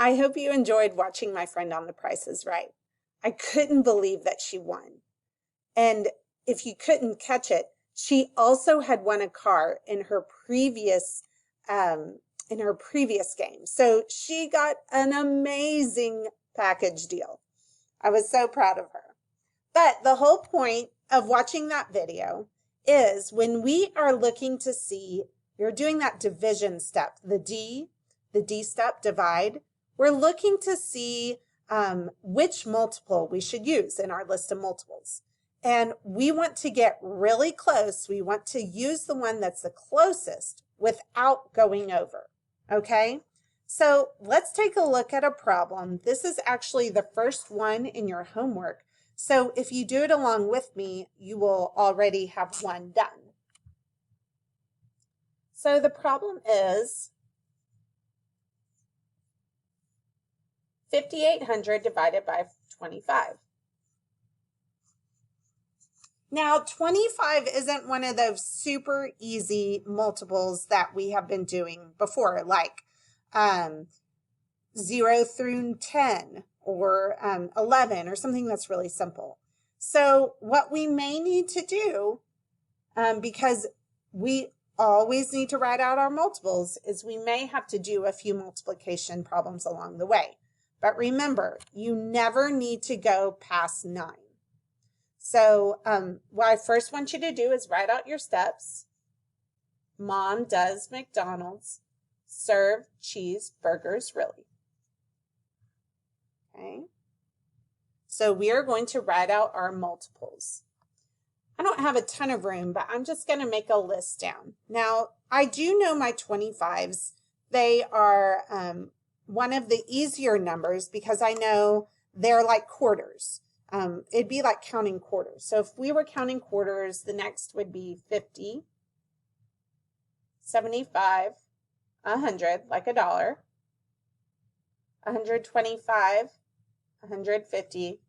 I hope you enjoyed watching my friend on The Price is Right. I couldn't believe that she won. And if you couldn't catch it, she also had won a car um, in her previous game. So she got an amazing package deal. I was so proud of her. But the whole point of watching that video is when we are looking to see, you're doing that division step, the D step, divide, we're looking to see which multiple we should use in our list of multiples. And we want to get really close. We want to use the one that's the closest without going over, okay? So let's take a look at a problem. This is actually the first one in your homework. So if you do it along with me, you will already have one done. So the problem is 5,800 divided by 25. Now, 25 isn't one of those super easy multiples that we have been doing before, like 0 through 10 or 11 or something that's really simple. So what we may need to do, because we always need to write out our multiples, is we may have to do a few multiplication problems along the way. But remember, you never need to go past 9. So what I first want you to do is write out your steps. Mom does McDonald's. Serve cheeseburgers, really. Okay. So we are going to write out our multiples. I don't have a ton of room, but I'm just going to make a list down. Now, I do know my 25s. They are one of the easier numbers because I know they're like quarters. It'd be like counting quarters. So if we were counting quarters, the next would be 50, 75, 100, like a dollar, 125, 150,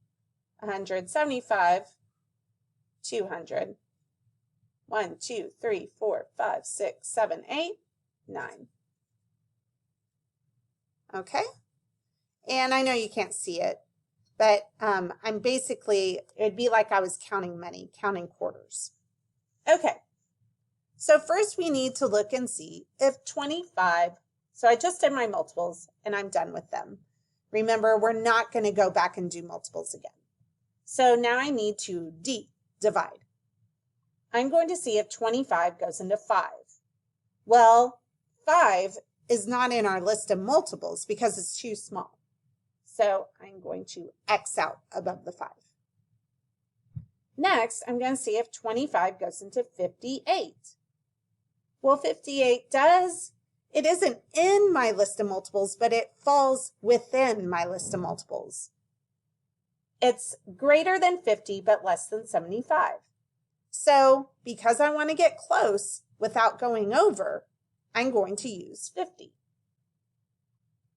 175, 200, 1, 2, 3, 4, 5, 6, 7, 8, 9. Okay? And I know you can't see it, but I'm basically, it'd be like I was counting money, counting quarters. Okay, so first we need to look and see if 25, so I just did my multiples and I'm done with them. Remember, we're not going to go back and do multiples again. So now I need to divide. I'm going to see if 25 goes into 5. Well, 5 is not in our list of multiples because it's too small. So I'm going to X out above the 5. Next, I'm going to see if 25 goes into 58. Well, 58 does. It isn't in my list of multiples, but it falls within my list of multiples. It's greater than 50, but less than 75. So because I want to get close without going over, I'm going to use 50.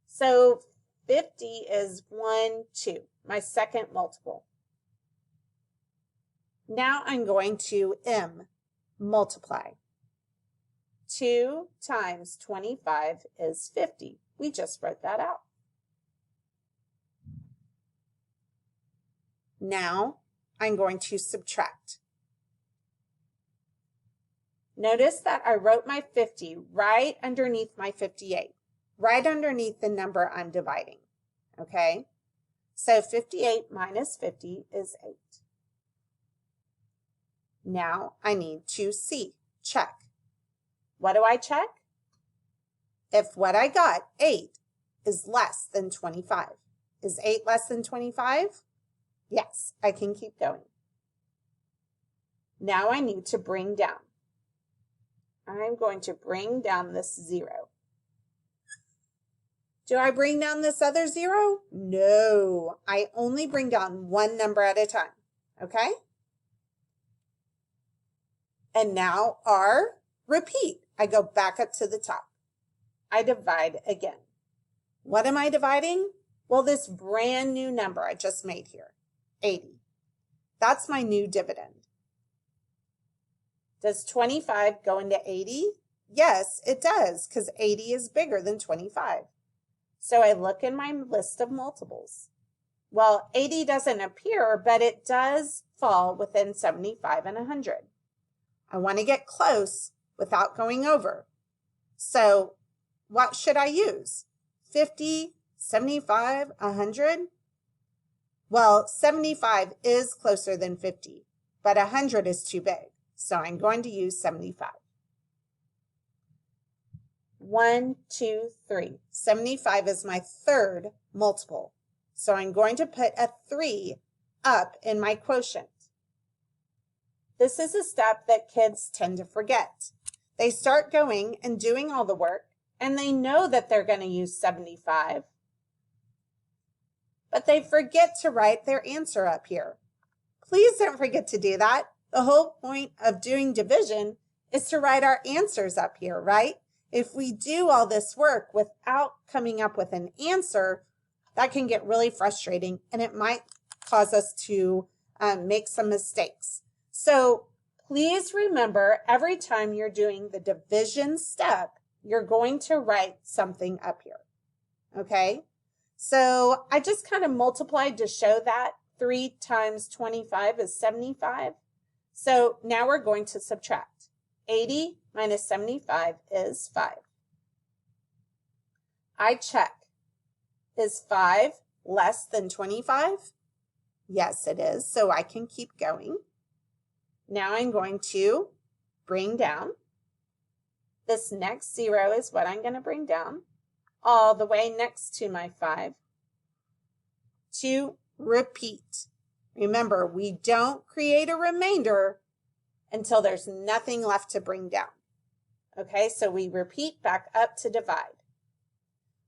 So 50 is 1, 2, my second multiple. Now I'm going to multiply. 2 times 25 is 50. We just wrote that out. Now I'm going to subtract. Notice that I wrote my 50 right underneath my 58, right underneath the number I'm dividing, okay? So 58 minus 50 is 8. Now I need to check. What do I check? If what I got, 8, is less than 25. Is 8 less than 25? Yes, I can keep going. Now I need to bring down. I'm going to bring down this 0. Do I bring down this other 0? No, I only bring down one number at a time, okay? And now repeat. I go back up to the top. I divide again. What am I dividing? Well, this brand new number I just made here, 80. That's my new dividend. Does 25 go into 80? Yes, it does, because 80 is bigger than 25. So I look in my list of multiples. Well, 80 doesn't appear, but it does fall within 75 and 100. I want to get close without going over. So what should I use? 50, 75, 100? Well, 75 is closer than 50, but 100 is too big. So I'm going to use 75. 1, 2, 3. 75 is my third multiple. So I'm going to put a 3 up in my quotient. This is a step that kids tend to forget. They start going and doing all the work, and they know that they're going to use 75, but they forget to write their answer up here. Please don't forget to do that. The whole point of doing division is to write our answers up here, right? If we do all this work without coming up with an answer, that can get really frustrating, and it might cause us to make some mistakes. So please remember, every time you're doing the division step, you're going to write something up here, okay? So I just kind of multiplied to show that 3 times 25 is 75. So now we're going to subtract. 80 minus 75 is 5. I check. Is 5 less than 25? Yes, it is, so I can keep going. Now I'm going to bring down. This next 0 is what I'm going to bring down all the way next to my 5 to repeat. Remember, we don't create a remainder until there's nothing left to bring down. Okay, so we repeat back up to divide.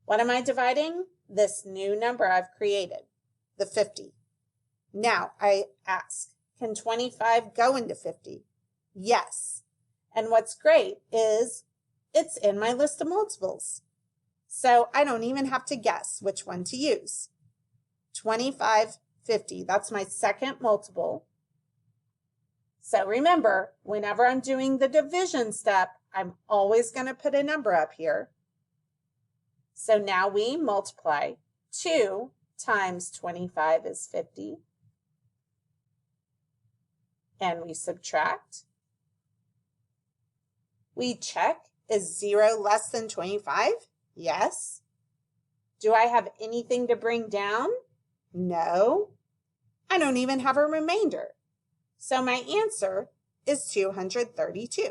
What am I dividing? This new number I've created, the 50. Now I ask, can 25 go into 50? Yes. And what's great is it's in my list of multiples. So I don't even have to guess which one to use. 25, 50, that's my second multiple. So remember, whenever I'm doing the division step, I'm always going to put a number up here. So now we multiply. 2 times 25 is 50. And we subtract. We check, is 0 less than 25? Yes. Do I have anything to bring down? No. I don't even have a remainder. So my answer is 232.